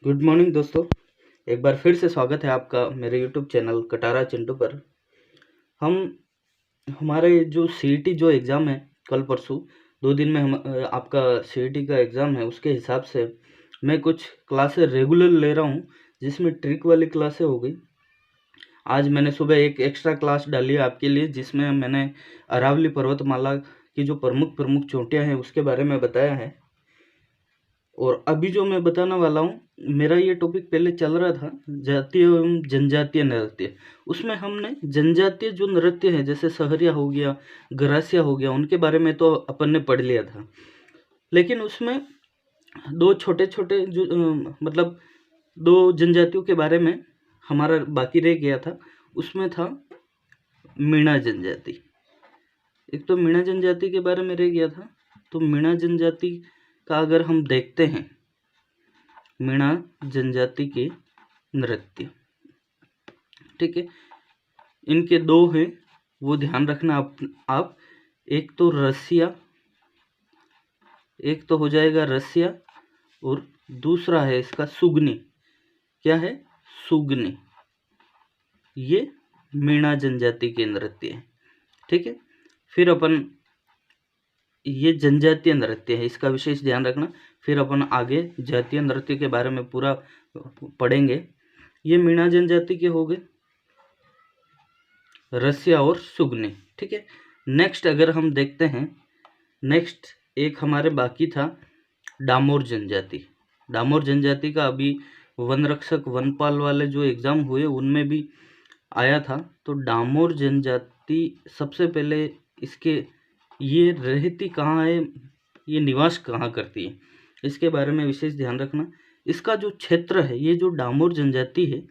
Good morning दोस्तों। एक बार फिर से स्वागत है आपका मेरे यूट्यूब चैनल कटारा चिंटू पर। हम हमारे जो सीईटी जो एग्ज़ाम है कल परसों 2 दिन में आपका सीईटी का एग्ज़ाम है, उसके हिसाब से मैं कुछ क्लासें रेगुलर ले रहा हूँ, जिसमें ट्रिक वाली क्लासें हो गई। आज मैंने सुबह एक एक्स्ट्रा क्लास डाली है आपके लिए, जिसमें मैंने अरावली पर्वतमाला की जो प्रमुख चोटियाँ हैं उसके बारे में बताया है। और अभी जो मैं बताने वाला हूँ, मेरा ये टॉपिक पहले चल रहा था जातीय एवं जनजातीय नृत्य। उसमें हमने जनजातीय जो नृत्य है जैसे सहरिया हो गया, गरासिया हो गया, उनके बारे में तो अपन ने पढ़ लिया था। लेकिन उसमें दो छोटे-छोटे जो मतलब 2 जनजातियों के बारे में हमारा बाकी रह गया था। उसमें था मीणा जनजाति। एक तो मीणा जनजाति के बारे में रह गया था। तो मीणा जनजाति का अगर हम देखते हैं, मीणा जनजाति के नृत्य, ठीक है, इनके 2 हैं, वो ध्यान रखना आप। एक तो रसिया, एक तो हो जाएगा रसिया, और दूसरा है इसका सुगनी। क्या है? सुगनी। ये मीणा जनजाति के नृत्य है, ठीक है। फिर अपन ये जनजातीय नृत्य है, इसका विशेष ध्यान रखना। फिर अपन आगे जातीय नृत्य के बारे में पूरा पढ़ेंगे। ये मीणा जनजाति के हो गए, रसिया और सुगनी, ठीक है। नेक्स्ट अगर हम देखते हैं, नेक्स्ट एक हमारे बाकी था डामोर जनजाति। डामोर जनजाति का अभी वन रक्षक वनपाल वाले जो एग्ज़ाम हुए उनमें भी आया था। तो डामोर जनजाति सबसे पहले इसके ये रहती कहाँ है, ये निवास कहाँ करती है, इसके बारे में विशेष ध्यान रखना। इसका जो क्षेत्र है, ये जो डामोर जनजाति है,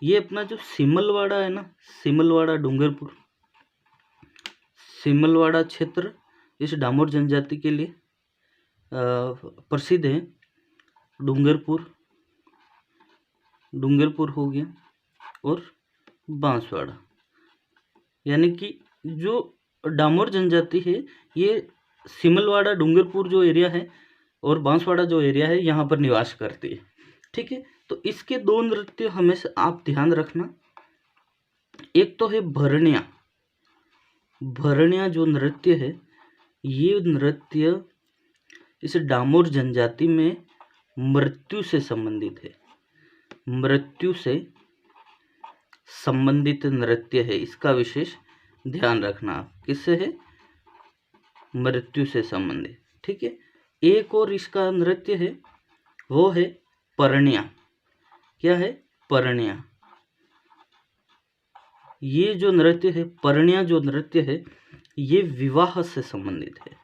ये अपना जो सिमलवाड़ा है ना, सिमलवाड़ा डूंगरपुर, सिमलवाड़ा क्षेत्र इस डामोर जनजाति के लिए प्रसिद्ध है। डूंगरपुर हो गया और बांसवाड़ा, यानी कि जो डामोर जनजाति है ये सिमलवाड़ा डूंगरपुर जो एरिया है और बांसवाड़ा जो एरिया है यहाँ पर निवास करती है, ठीक है। तो इसके 2 नृत्य हमेशा आप ध्यान रखना। एक तो है भरणिया। भरणिया जो नृत्य है, ये नृत्य इस डामोर जनजाति में मृत्यु से संबंधित है। मृत्यु से संबंधित नृत्य है, इसका विशेष ध्यान रखना आप। किससे है? मृत्यु से संबंधित, ठीक है। एक और इसका नृत्य है, वो है परण्या। क्या है? परण्या। ये जो नृत्य है, परण्या जो नृत्य है, ये विवाह से संबंधित है।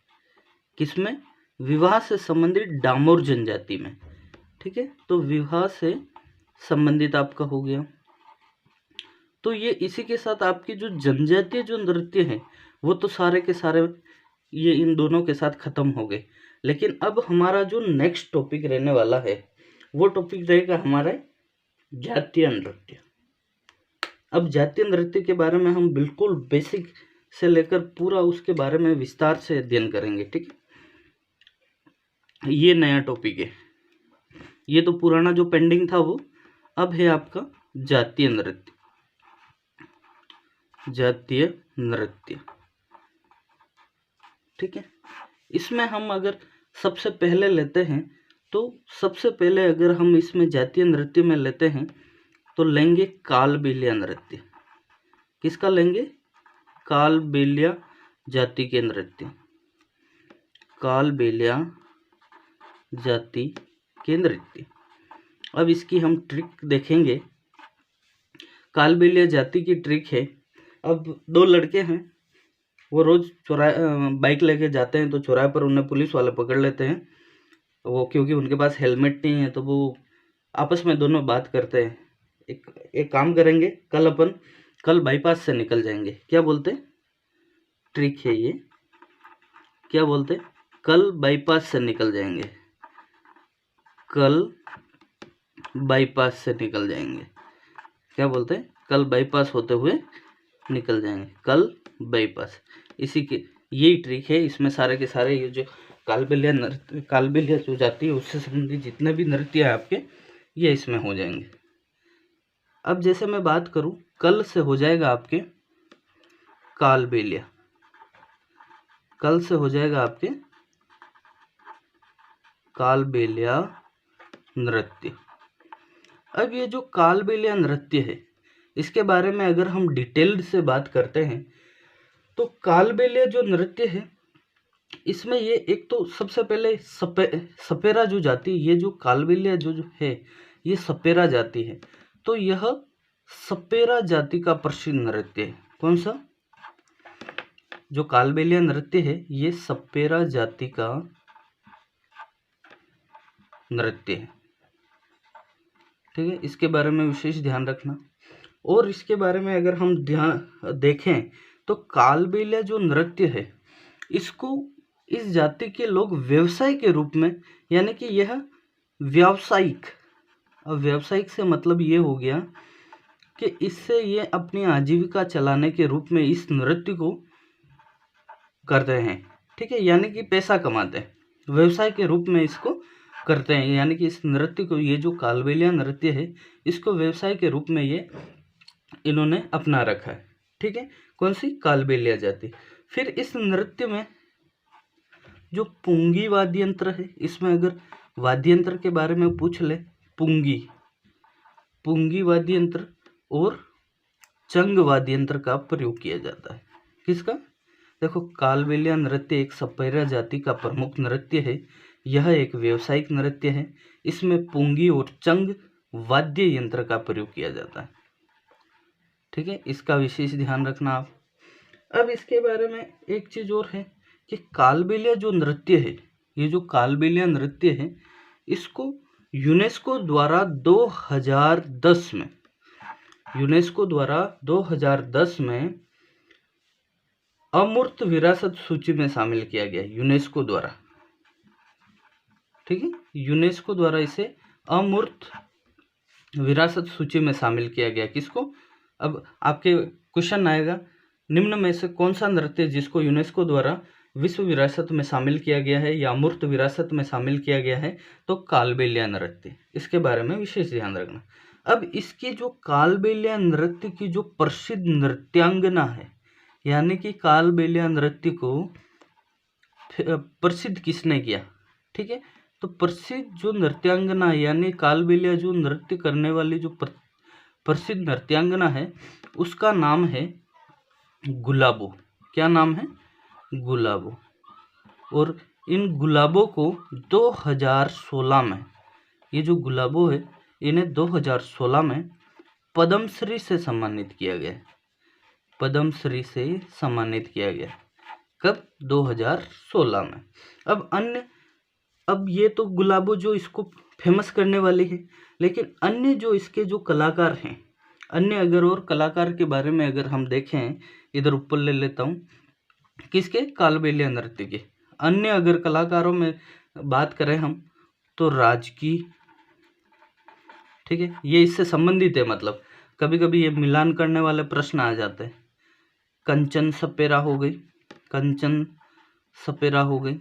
किसमें? विवाह से संबंधित डामोर जनजाति में, ठीक है। तो विवाह से संबंधित आपका हो गया। तो ये इसी के साथ आपकी जो जनजातीय जो नृत्य है वो तो सारे के सारे ये इन दोनों के साथ खत्म हो गए। लेकिन अब हमारा जो नेक्स्ट टॉपिक रहने वाला है वो टॉपिक रहेगा हमारा जातीय नृत्य। अब जातीय नृत्य के बारे में हम बिल्कुल बेसिक से लेकर पूरा उसके बारे में विस्तार से अध्ययन करेंगे, ठीक है। ये नया टॉपिक है, ये तो पुराना जो पेंडिंग था वो अब है आपका जातीय नृत्य। जातीय नृत्य, ठीक है। इसमें हम अगर सबसे पहले लेते हैं तो सबसे पहले अगर हम इसमें जातीय नृत्य में लेते हैं तो लेंगे कालबेलिया नृत्य। किसका लेंगे? कालबेलिया जाति के नृत्य। कालबेलिया जाति के नृत्य। अब इसकी हम ट्रिक देखेंगे। कालबेलिया जाति की ट्रिक है, अब 2 लड़के हैं, वो रोज़ बाइक लेके जाते हैं, तो चौराहे पर उन्हें पुलिस वाले पकड़ लेते हैं। वो क्योंकि उनके पास हेलमेट नहीं है तो वो आपस में दोनों बात करते हैं, एक काम करेंगे, कल बाईपास से निकल जाएंगे। क्या बोलते? ट्रिक है ये। क्या बोलते? कल बाईपास से निकल जाएंगे। कल बाईपास से निकल जाएंगे। क्या बोलते हैं? कल बाईपास होते हुए निकल जाएंगे। कल बाईपास, इसी के यही ट्रिक है। इसमें सारे के सारे ये जो कालबेलिया जो जाती है उससे संबंधित जितने भी नृत्य है आपके, ये इसमें हो जाएंगे। अब जैसे मैं बात करूं, कल से हो जाएगा आपके कालबेलिया, कल से हो जाएगा आपके कालबेलिया नृत्य। अब ये जो कालबेलिया नृत्य है, इसके बारे में अगर हम डिटेल्ड से बात करते हैं तो कालबेलिया जो नृत्य है, इसमें ये एक तो सबसे पहले सपेरा जो जाति, ये जो कालबेलिया जो है ये सपेरा जाति है। तो यह सपेरा जाति का प्रसिद्ध नृत्य है। कौन सा? जो कालबेलिया नृत्य है ये सपेरा जाति का नृत्य है। ठीक है, इसके बारे में विशेष ध्यान रखना। और इसके बारे में अगर हम ध्यान देखें तो कालबेलिया जो नृत्य है, इसको इस जाति के लोग व्यवसाय के रूप में, यानी कि यह व्यावसायिक, अब व्यावसायिक से मतलब ये हो गया कि इससे ये अपनी आजीविका चलाने के रूप में इस नृत्य को करते हैं। ठीक है, यानी कि पैसा कमाते हैं, व्यवसाय के रूप में इसको करते हैं। यानी कि इस नृत्य को, ये जो कालबेलिया नृत्य है, इसको व्यवसाय के रूप में ये इन्होंने अपना रखा है। ठीक है, कौन सी? कालबेलिया जाति। फिर इस नृत्य में जो पुंगी वाद्य यंत्र है, इसमें अगर वाद्य यंत्र के बारे में पूछ ले, पुंगी वाद्य यंत्र और चंग वाद्य यंत्र का प्रयोग किया जाता है। किसका? देखो, कालबेलिया नृत्य एक सपेरा जाति का प्रमुख नृत्य है। यह एक व्यावसायिक नृत्य है। इसमें पुंगी और चंग वाद्य यंत्र का प्रयोग किया जाता है। ठीक है, इसका विशेष ध्यान रखना आप। अब इसके बारे में एक चीज और है कि कालबेलिया जो नृत्य है, ये जो कालबेलिया नृत्य है, इसको यूनेस्को द्वारा 2010 में, यूनेस्को द्वारा 2010 में अमूर्त विरासत सूची में शामिल किया गया, यूनेस्को द्वारा। ठीक है, यूनेस्को द्वारा इसे अमूर्त विरासत सूची में शामिल किया गया। किसको? अब आपके क्वेश्चन आएगा, निम्न में से कौन सा नृत्य जिसको यूनेस्को द्वारा विश्व विरासत में शामिल किया गया है या अमूर्त विरासत में शामिल किया गया है? तो कालबेलिया नृत्य। इसके बारे में विशेष ध्यान रखना। अब इसकी जो कालबेलिया नृत्य की जो प्रसिद्ध नृत्यांगना है, यानी कि कालबेलिया नृत्य को प्रसिद्ध किसने किया? ठीक है, तो प्रसिद्ध जो नृत्यांगना, यानी कालबेलिया जो नृत्य करने वाली जो प्रसिद्ध नृत्यांगना है, उसका नाम है गुलाबो। क्या नाम है? गुलाबो। और इन गुलाबों को 2016 में, ये जो गुलाबो है, इन्हें 2016 में पद्मश्री से सम्मानित किया गया। पद्मश्री से सम्मानित किया गया। कब? 2016 में। अब ये तो गुलाबो जो इसको फेमस करने वाले हैं, लेकिन अन्य जो इसके जो कलाकार हैं, अन्य अगर और कलाकार के बारे में अगर हम देखें, इधर ऊपर ले लेता हूँ, किसके? कालबेलिया नृत्य के अन्य अगर कलाकारों में बात करें हम, तो राजकी। ठीक है, ये इससे संबंधित है, मतलब कभी कभी ये मिलान करने वाले प्रश्न आ जाते हैं। कंचन सपेरा हो गई, कंचन सपेरा हो गई।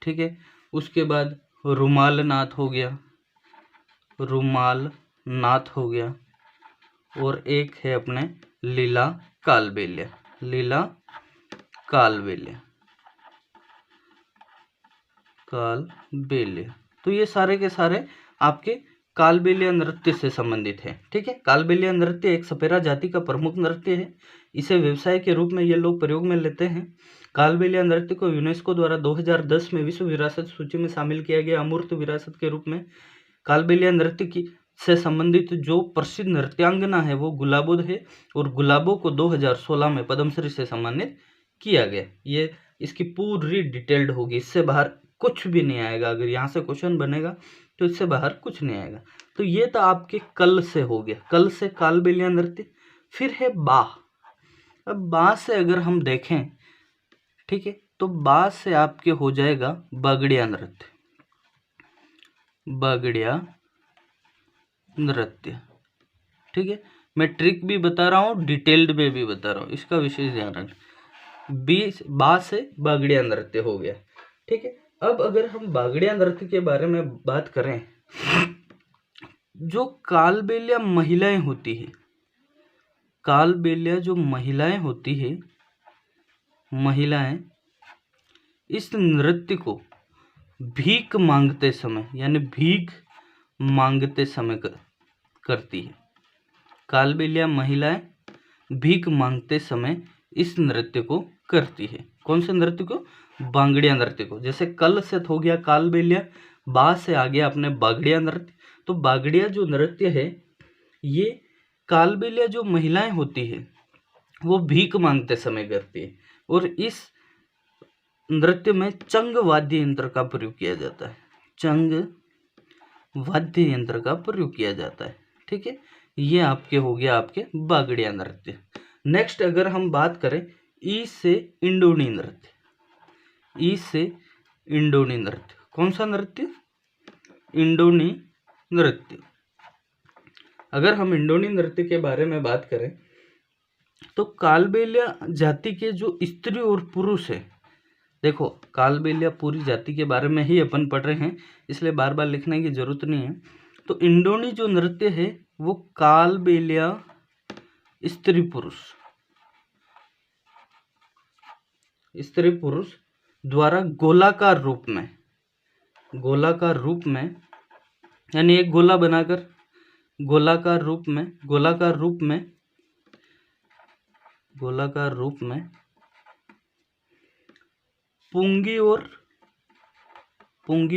ठीक है, उसके बाद रुमाल नाथ हो गया, रुमाल नाथ हो गया। और एक है अपने लीला कालबेलिया, लीला कालबेलिया, कालबेलिया। तो ये सारे के सारे आपके कालबेलिया नृत्य से संबंधित है। ठीक है, कालबेलिया नृत्य एक सपेरा जाति का प्रमुख नृत्य है। इसे व्यवसाय के रूप में ये लोग प्रयोग में लेते हैं। कालबेलिया नृत्य को यूनेस्को द्वारा 2010 में विश्व विरासत सूची में शामिल किया गया, अमूर्त विरासत के रूप में। कालबेलिया नृत्य की से संबंधित जो प्रसिद्ध नृत्यांगना है वो गुलाबो है, और गुलाबो को 2016 में पद्मश्री से सम्मानित किया गया। ये इसकी पूरी डिटेल्ड होगी, इससे बाहर कुछ भी नहीं आएगा। अगर यहाँ से क्वेश्चन बनेगा तो इससे बाहर कुछ नहीं आएगा। तो ये तो आपके कल से हो गया, कल से कालबेलिया नृत्य। फिर है बा। अब बा से अगर हम देखें, ठीक है, तो बा से आपके हो जाएगा बागड़िया नृत्य, बागड़िया नृत्य। ठीक है, मैं ट्रिक भी बता रहा हूँ, डिटेल्ड में भी बता रहा हूँ, इसका विशेष ध्यान रखना। बा से बागड़िया नृत्य हो गया। ठीक है, अब अगर हम बागड़िया नृत्य के बारे में बात करें जो कालबेलिया महिलाएं होती है, कालबेलिया जो महिलाएं होती है, महिलाएं इस नृत्य को भीख मांगते समय यानी भीख मांगते समय करती है। कालबेलिया महिलाएं भीख मांगते समय इस नृत्य को करती है। कौन से नृत्य को? बांगड़िया नृत्य को। जैसे कल से हो गया कालबेलिया, बा से आ गया अपने बागड़िया नृत्य। तो बागड़िया जो नृत्य है, ये कालबेलिया जो महिलाएं होती है वो भीख मांगते समय करती है। और इस नृत्य में चंग वाद्य यंत्र का प्रयोग किया जाता है। चंग वाद्य यंत्र का प्रयोग किया जाता है। ठीक है, ये आपके हो गया आपके बागड़िया नृत्य। नेक्स्ट अगर हम बात करें ई से इंडोनी नृत्य, ई से इंडोनी नृत्य। कौन सा नृत्य? इंडोनी नृत्य। अगर हम इंडोनी नृत्य के बारे में बात करें तो कालबेलिया जाति के जो स्त्री और पुरुष है, देखो कालबेलिया पूरी जाति के बारे में ही अपन पढ़ रहे हैं, इसलिए बार बार लिखने की जरूरत नहीं है। तो इंडोनी जो नृत्य है वो कालबेलिया स्त्री पुरुष द्वारा गोलाकार रूप में यानी एक गोला बनाकर गोलाकार रूप में पुंगी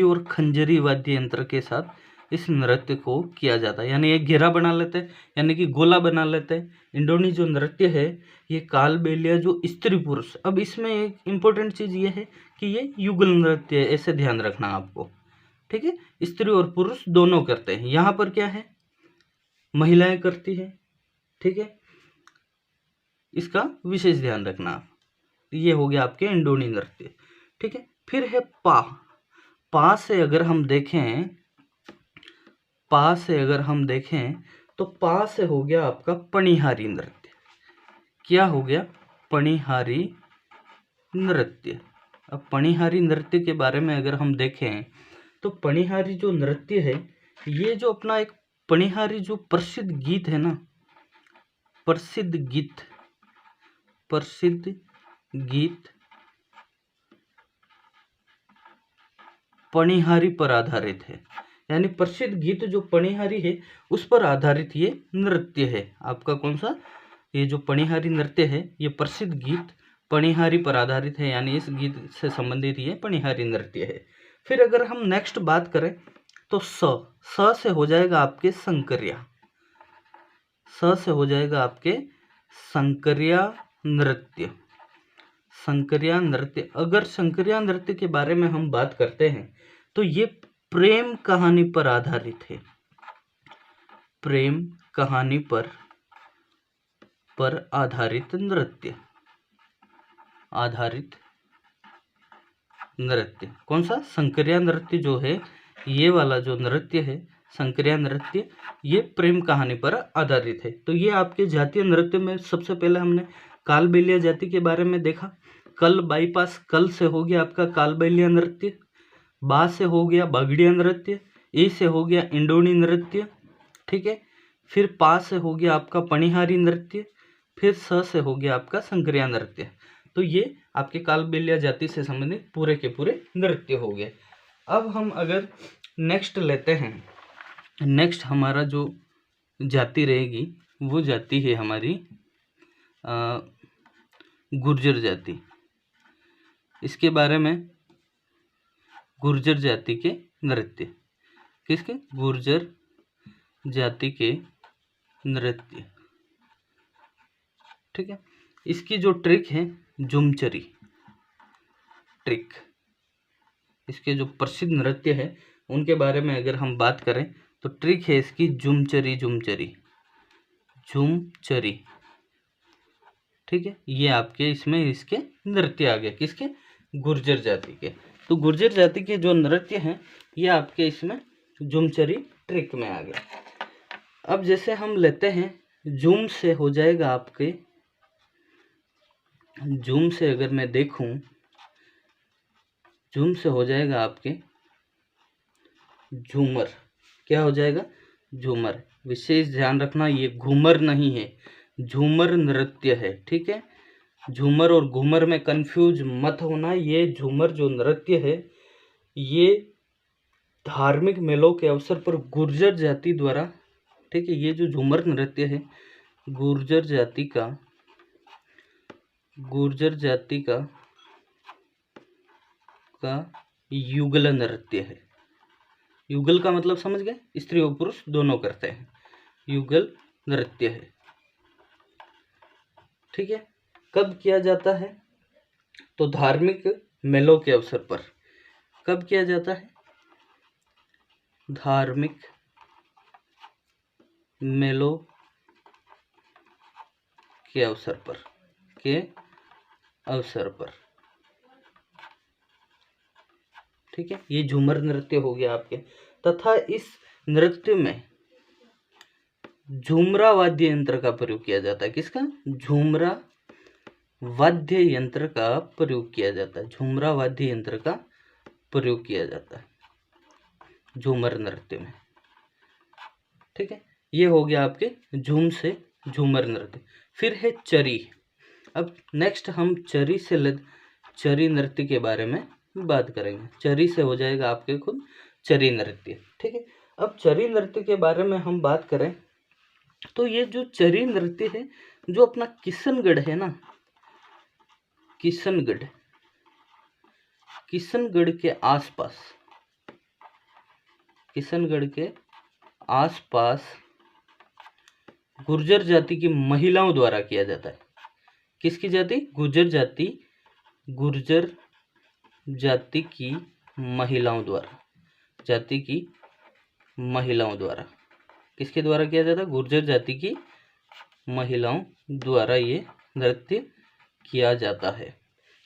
और खंजरी वाद्य यंत्र के साथ इस नृत्य को किया जाता है। यानी एक घेरा बना लेते हैं, यानी कि गोला बना लेते हैं। इंडोनी जो नृत्य है ये कालबेलिया जो स्त्री पुरुष, अब इसमें एक इम्पोर्टेंट चीज ये है कि ये युगल नृत्य है, ऐसे ध्यान रखना आपको। ठीक है, स्त्री और पुरुष दोनों करते हैं। यहाँ पर क्या है? महिलाएं करती है। ठीक है, इसका विशेष ध्यान रखना आप। ये हो गया आपके इंडोनी नृत्य। ठीक है, फिर है पा से अगर हम देखें तो पा से हो गया आपका पणिहारी नृत्य। क्या हो गया? पणिहारी नृत्य। अब पणिहारी नृत्य के बारे में अगर हम देखें तो पणिहारी जो नृत्य है, ये जो अपना एक पणिहारी जो प्रसिद्ध गीत है ना, प्रसिद्ध गीत पणिहारी पर आधारित है। यानी प्रसिद्ध गीत जो पणिहारी है उस पर आधारित ये नृत्य है आपका। कौन सा? ये जो पणिहारी नृत्य है ये प्रसिद्ध गीत पणिहारी पर आधारित है, यानी इस गीत से संबंधित ये पणिहारी नृत्य है। फिर अगर हम नेक्स्ट बात करें तो स से हो जाएगा आपके संकरिया। स से हो जाएगा आपके संकरिया नृत्य। संकरिया नृत्य, अगर संकरिया नृत्य के बारे में हम बात करते हैं तो ये प्रेम कहानी पर आधारित है। प्रेम कहानी पर आधारित नृत्य। कौन सा? संकरिया नृत्य जो है, ये वाला जो नृत्य है संकरिया नृत्य, ये प्रेम कहानी पर आधारित है। तो ये आपके जातीय नृत्य में सबसे पहले हमने कालबेलिया जाति के बारे में देखा। कल बाईपास, कल से हो गया आपका कालबेलिया नृत्य, बा से हो गया बागड़िया नृत्य, ए से हो गया इंडोनी नृत्य। ठीक है, फिर पा से हो गया आपका पणिहारी नृत्य, फिर स से हो गया आपका संकरिया नृत्य। तो ये आपके कालबेलिया जाति से संबंधित पूरे के पूरे नृत्य हो गए। अब हम अगर नेक्स्ट लेते हैं, नेक्स्ट हमारा जो जाति रहेगी वो जाति है हमारी गुर्जर जाति। इसके बारे में गुर्जर जाति के नृत्य, किसके? गुर्जर जाति के नृत्य। ठीक है, इसकी जो ट्रिक है जुमचरी ट्रिक, इसके जो प्रसिद्ध नृत्य है उनके बारे में अगर हम बात करें तो ट्रिक है इसकी जुमचरी। ठीक है, ये आपके इसमें इसके नृत्य आ गए, किसके? गुर्जर जाति के। तो गुर्जर जाति के जो नृत्य हैं ये आपके इसमें जुमचरी ट्रिक में आ गए। अब जैसे हम लेते हैं जूम से हो जाएगा आपके, जूम से अगर मैं देखूं, जूम से हो जाएगा आपके झूमर। क्या हो जाएगा? झूमर। विशेष ध्यान रखना, ये घूमर नहीं है, झूमर नृत्य है, ठीक है। झूमर और घूमर में कंफ्यूज मत होना। ये झूमर जो नृत्य है ये धार्मिक मेलों के अवसर पर गुर्जर जाति द्वारा, ठीक है, ये जो झूमर नृत्य है गुर्जर जाति का युगल नृत्य है। युगल का मतलब समझ गए, स्त्री और पुरुष दोनों करते हैं, युगल नृत्य है, ठीक है। कब किया जाता है? तो धार्मिक मेलों के अवसर पर। कब किया जाता है? धार्मिक मेलों के अवसर पर, ठीक है। ये झूमर नृत्य हो गया आपके। तथा इस नृत्य में झूमरा वाद्य यंत्र का प्रयोग किया जाता है। किसका? झूमरा वाद्य यंत्र का प्रयोग किया जाता है। झूमरा वाद्य यंत्र का प्रयोग किया जाता है झूमर नृत्य में, ठीक है। ये हो गया आपके झूम से झूमर नृत्य। फिर है चरी। अब नेक्स्ट हम चरी नृत्य के बारे में बात करेंगे। चरी से हो जाएगा आपके खुद चरी नृत्य, ठीक है। अब चरी नृत्य के बारे में हम बात करें तो ये जो चरी नृत्य है, जो अपना किशनगढ़ है ना, किशनगढ़ के आसपास गुर्जर जाति की महिलाओं द्वारा किया जाता है। किसकी जाति? गुर्जर जाति की महिलाओं द्वारा किसके द्वारा किया जाता है? गुर्जर जाति की महिलाओं द्वारा ये नृत्य किया जाता है।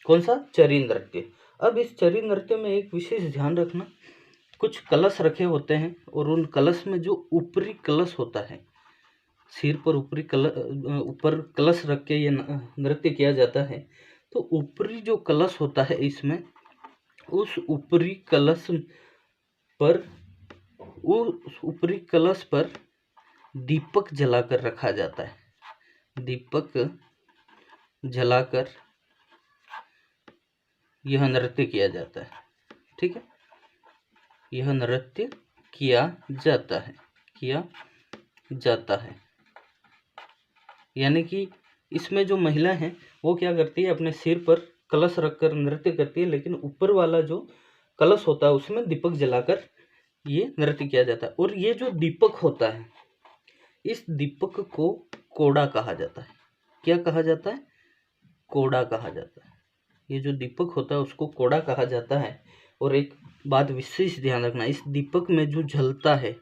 कौन सा? चरी नृत्य। अब इस चरी नृत्य में एक विशेष ध्यान रखना, कुछ कलश रखे होते हैं और उन कलश में जो ऊपरी कलश होता है, सिर पर ऊपर कलश रख के ये नृत्य किया जाता है। तो ऊपरी जो कलश होता है इसमें, उस ऊपरी कलश पर दीपक जलाकर रखा जाता है। दीपक जलाकर यह नृत्य किया जाता है, ठीक है। यह नृत्य किया जाता है। यानी कि इसमें जो महिला है वो क्या करती है, अपने सिर पर कलश रखकर नृत्य करती है, लेकिन ऊपर वाला जो कलश होता है उसमें दीपक जलाकर ये नृत्य किया जाता है। और ये जो दीपक होता है, इस दीपक को कोड़ा कहा जाता है। क्या कहा जाता है? कोड़ा कहा जाता है। ये जो दीपक होता है उसको कोड़ा कहा जाता है। और एक बात विशेष ध्यान रखना, इस दीपक में जो जलता है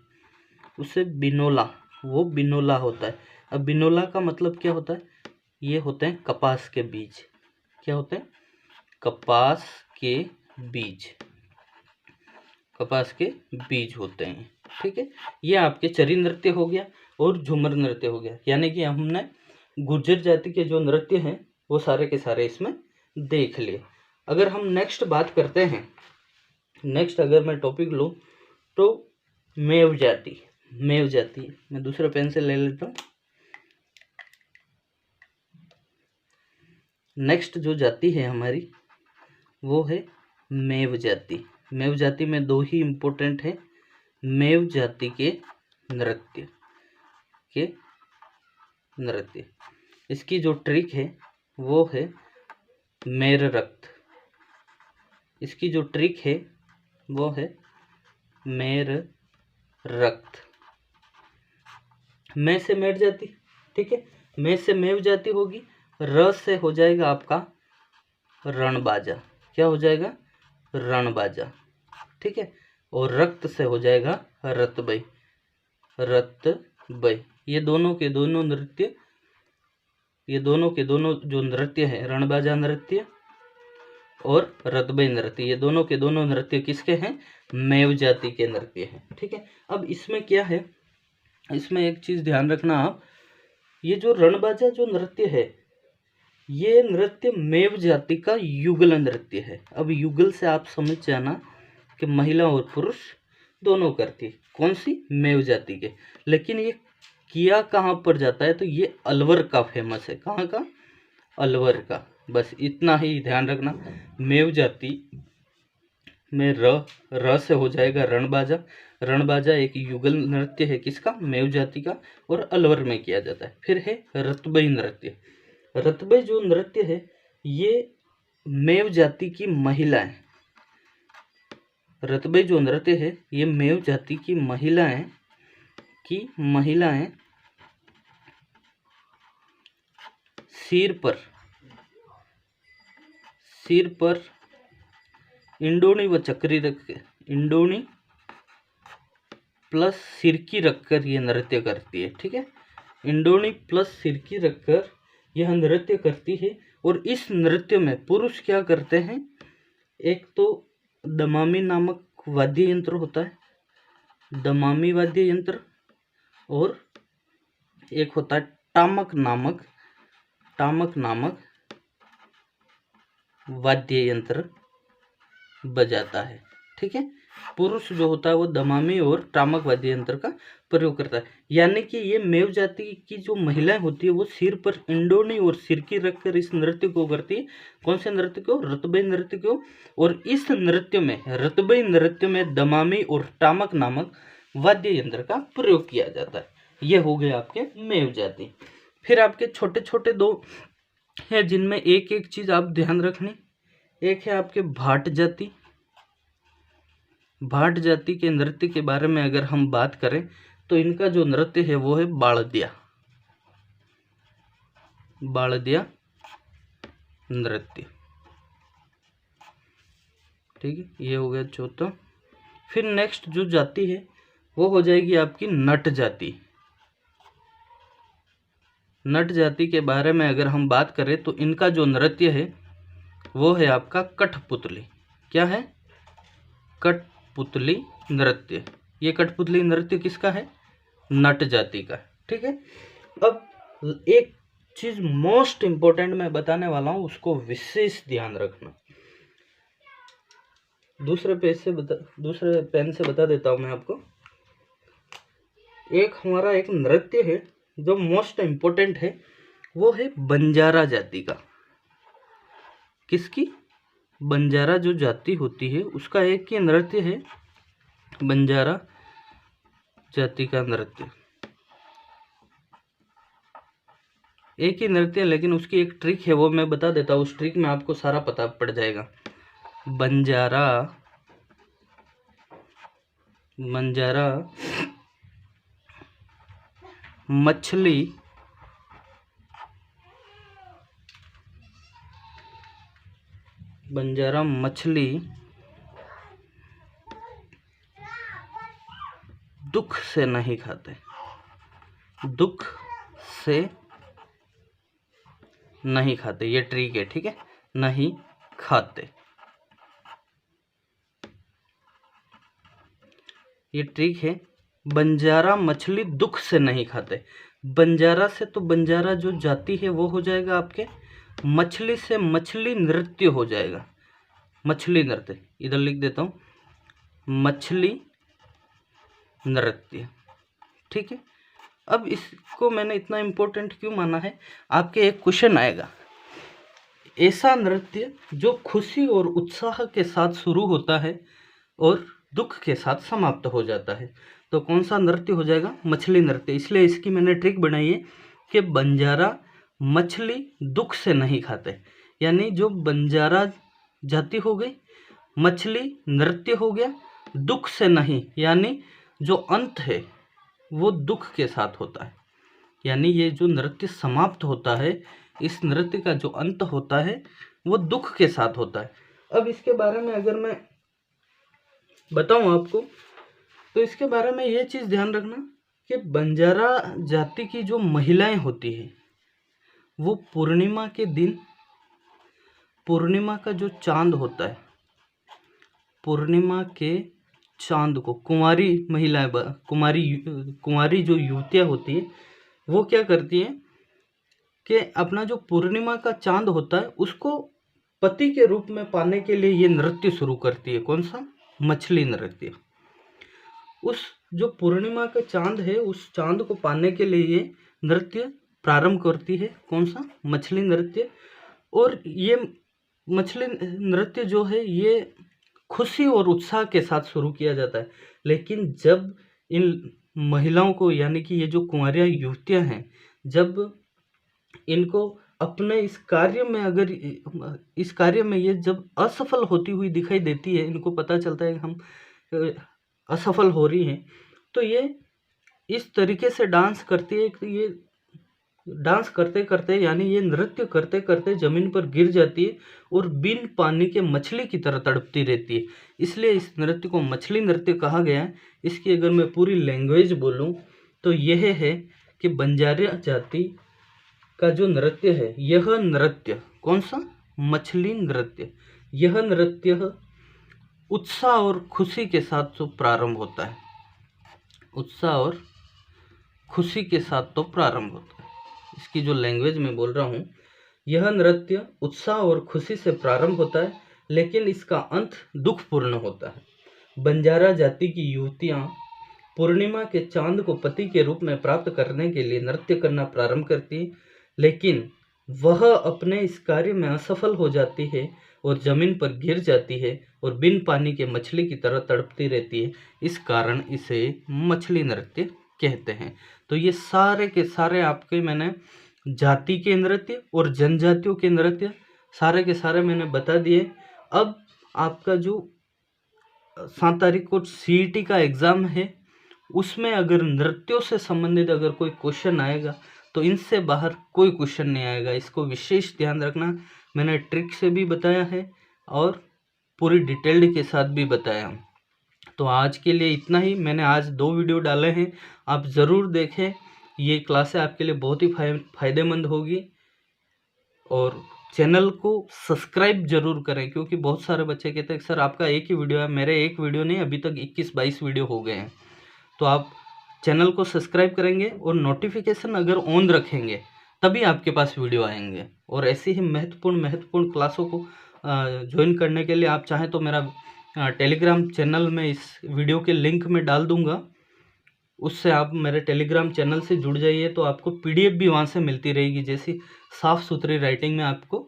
उसे बिनोला होता है। अब बिनोला का मतलब क्या होता है? ये होते हैं कपास के बीज। क्या होते हैं? कपास के बीज होते हैं, ठीक है। ये आपके चरी नृत्य हो गया और झूमर नृत्य हो गया। यानी कि हमने गुर्जर जाति के जो नृत्य हैं वो सारे के सारे इसमें देख लिए। अगर हम नेक्स्ट बात करते हैं, नेक्स्ट अगर मैं टॉपिक लूँ तो मेव जाति। मैं दूसरा पेंसिल ले लेता हूँ। नेक्स्ट जो जाति है हमारी वो है मेव जाति। मेव जाति में दो ही इम्पोर्टेंट है। मेव जाति के नृत्य इसकी जो ट्रिक है वो है मेर रक्त। इसकी जो ट्रिक है वो है मेर रक्त। मैं से मेर जाति, ठीक है। मैं से मेव जाति होगी। र से हो जाएगा आपका रणबाजा। क्या हो जाएगा? रणबाजा, ठीक है। और रक्त से हो जाएगा रतबई। ये दोनों के दोनों जो नृत्य है, रणबाजा नृत्य और रतबई नृत्य, ये दोनों के दोनों नृत्य किसके हैं? मेव जाति के नृत्य हैं, ठीक है। अब इसमें क्या है, इसमें एक चीज ध्यान रखना आप, ये जो रणबाजा जो नृत्य है ये नृत्य मेव जाति का युगल नृत्य है। अब युगल से आप समझ जाना कि महिला और पुरुष दोनों करती है। कौन सी? मेव जाति के। लेकिन ये किया कहाँ पर जाता है? तो ये अलवर का फेमस है। कहाँ का? अलवर का। बस इतना ही ध्यान रखना। मेव जाति में र से हो जाएगा रणबाजा। रणबाजा एक युगल नृत्य है। किसका? मेव जाति का, और अलवर में किया जाता है। फिर है रतबई नृत्य। रतबई जो नृत्य है ये मेव जाति की महिलाएं, रतबई जो नृत्य है ये मेव जाति की महिलाएं सिर पर इंडोनी व चक्री रख, इंडोनी प्लस सिरकी रखकर ये नृत्य करती है। ठीक है, इंडोनी प्लस सिरकी रखकर यह नृत्य करती है। और इस नृत्य में पुरुष क्या करते हैं? एक तो दमामी नामक वाद्य यंत्र होता है, दमामी वाद्य यंत्र, और एक होता है टामक नामक वाद्य यंत्र बजाता है। ठीक है, पुरुष जो होता है वो दमामी और टामक वाद्य यंत्र का प्रयोग करता है। यानी कि ये मेव जाति की जो महिलाएं होती है वो सिर पर इंडोनी और सिरकी रखकर इस नृत्य को करती है। कौन से नृत्य को? रतबई नृत्य को। और इस नृत्य में, रतबई नृत्य में दमामी और टामक नामक वाद्य यंत्र का प्रयोग किया जाता है। ये हो गए आपके मेव जाति। फिर आपके छोटे छोटे दो है जिनमें एक एक चीज आप ध्यान रखनी। एक है आपके भाट जाति। भाट जाति के नृत्य के बारे में अगर हम बात करें तो इनका जो नृत्य है वो है बालदिया नृत्य। ठीक है, ये हो गया चौथा। फिर नेक्स्ट जो जाति है वो हो जाएगी आपकी नट जाति। नट जाति के बारे में अगर हम बात करें तो इनका जो नृत्य है वो है आपका कठपुतली। क्या है? कठपुतली नृत्य। ये कठपुतली नृत्य किसका है? नट जाति का। ठीक है, अब एक चीज मोस्ट इंपॉर्टेंट मैं बताने वाला हूं, उसको विशेष ध्यान रखना। दूसरे पेन से बता देता हूं मैं आपको। एक हमारा एक नृत्य है जो मोस्ट इंपॉर्टेंट है, वो है बंजारा जाति का। किसकी? बंजारा जो जाति होती है उसका एक ही नृत्य है, बंजारा जाति का नृत्य। एक ही नृत्य, लेकिन उसकी एक ट्रिक है, वो मैं बता देता हूँ। उस ट्रिक में आपको सारा पता पड़ जाएगा। बंजारा मछली दुख से नहीं खाते। ये ट्रिक है। ठीक है, नहीं खाते, ये ट्रिक है। बंजारा मछली दुख से नहीं खाते। बंजारा से तो बंजारा जो जाति है वो हो जाएगा आपके, मछली से मछली नृत्य हो जाएगा। मछली नृत्य इधर लिख देता हूँ, मछली नृत्य। ठीक है, अब इसको मैंने इतना इम्पोर्टेंट क्यों माना है? आपके एक क्वेश्चन आएगा, ऐसा नृत्य जो खुशी और उत्साह के साथ शुरू होता है और दुख के साथ समाप्त हो जाता है, तो कौन सा नृत्य हो जाएगा? मछली नृत्य। इसलिए इसकी मैंने ट्रिक बनाई है कि बंजारा मछली दुख से नहीं खाते। यानी जो बंजारा जाति हो गई, मछली नृत्य हो गया, दुख से नहीं, यानी जो अंत है वो दुख के साथ होता है। यानी ये जो नृत्य समाप्त होता है, इस नृत्य का जो अंत होता है वो दुख के साथ होता है। अब इसके बारे में अगर मैं बताऊं आपको, तो इसके बारे में ये चीज़ ध्यान रखना कि बंजारा जाति की जो महिलाएं होती है वो पूर्णिमा के दिन, पूर्णिमा का जो चांद होता है, पूर्णिमा के चांद को कुंवारी महिलाएं, कुंवारी जो युवतियां होती है वो क्या करती हैं कि अपना जो पूर्णिमा का चांद होता है उसको पति के रूप में पाने के लिए ये नृत्य शुरू करती है। कौन सा? मछली नृत्य। उस जो पूर्णिमा का चाँद है, उस चाँद को पाने के लिए ये नृत्य प्रारंभ करती है। कौन सा? मछली नृत्य। और ये मछली नृत्य जो है ये खुशी और उत्साह के साथ शुरू किया जाता है। लेकिन जब इन महिलाओं को, यानी कि ये जो कुंवारियाँ युवतियाँ हैं, जब इनको अपने इस कार्य में ये जब असफल होती हुई दिखाई देती है, इनको पता चलता है कि हम असफल हो रही हैं, तो ये इस तरीके से डांस करती है कि ये डांस करते करते, यानी ये नृत्य करते करते जमीन पर गिर जाती है और बिन पानी के मछली की तरह तड़पती रहती है। इसलिए इस नृत्य को मछली नृत्य कहा गया है। इसकी अगर मैं पूरी लैंग्वेज बोलूं तो यह है कि बंजारा जाति का जो नृत्य है, यह नृत्य कौन सा? मछली नृत्य। यह नृत्य उत्साह और खुशी के साथ जो प्रारंभ होता है, उत्साह और खुशी के साथ तो प्रारंभ होता है। इसकी जो लैंग्वेज में बोल रहा हूँ, यह नृत्य उत्साह और खुशी से प्रारंभ होता है, लेकिन इसका अंत दुखपूर्ण होता है। बंजारा जाति की युवतियाँ पूर्णिमा के चांद को पति के रूप में प्राप्त करने के लिए नृत्य करना प्रारंभ करती है, लेकिन वह अपने इस कार्य में असफल हो जाती है और जमीन पर गिर जाती है और बिन पानी के मछली की तरह तड़पती रहती है। इस कारण इसे मछली नृत्य कहते हैं। तो ये सारे के सारे आपके मैंने जाति के नृत्य और जनजातियों के नृत्य सारे के सारे मैंने बता दिए। अब आपका जो 7 तारीख को CET का एग्ज़ाम है, उसमें अगर नृत्यों से संबंधित अगर कोई क्वेश्चन आएगा तो इनसे बाहर कोई क्वेश्चन नहीं आएगा। इसको विशेष ध्यान रखना। मैंने ट्रिक से भी बताया है और पूरी डिटेल्ड के साथ भी बताया। तो आज के लिए इतना ही। मैंने आज 2 वीडियो डाले हैं, आप ज़रूर देखें। ये क्लासें आपके लिए बहुत ही फ़ायदेमंद होगी। और चैनल को सब्सक्राइब जरूर करें, क्योंकि बहुत सारे बच्चे कहते हैं सर आपका एक ही वीडियो है। मेरे एक वीडियो नहीं, अभी तक 21-22 वीडियो हो गए हैं। तो आप चैनल को सब्सक्राइब करेंगे और नोटिफिकेशन अगर ऑन रखेंगे तभी आपके पास वीडियो आएंगे। और ऐसी ही महत्वपूर्ण क्लासों को ज्वाइन करने के लिए आप चाहें तो मेरा टेलीग्राम चैनल में इस वीडियो के लिंक में डाल दूंगा, उससे आप मेरे टेलीग्राम चैनल से जुड़ जाइए। तो आपको PDF भी वहाँ से मिलती रहेगी, जैसी साफ़ सुथरी राइटिंग में आपको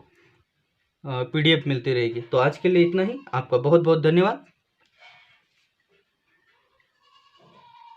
PDF मिलती रहेगी। तो आज के लिए इतना ही। आपका बहुत बहुत धन्यवाद।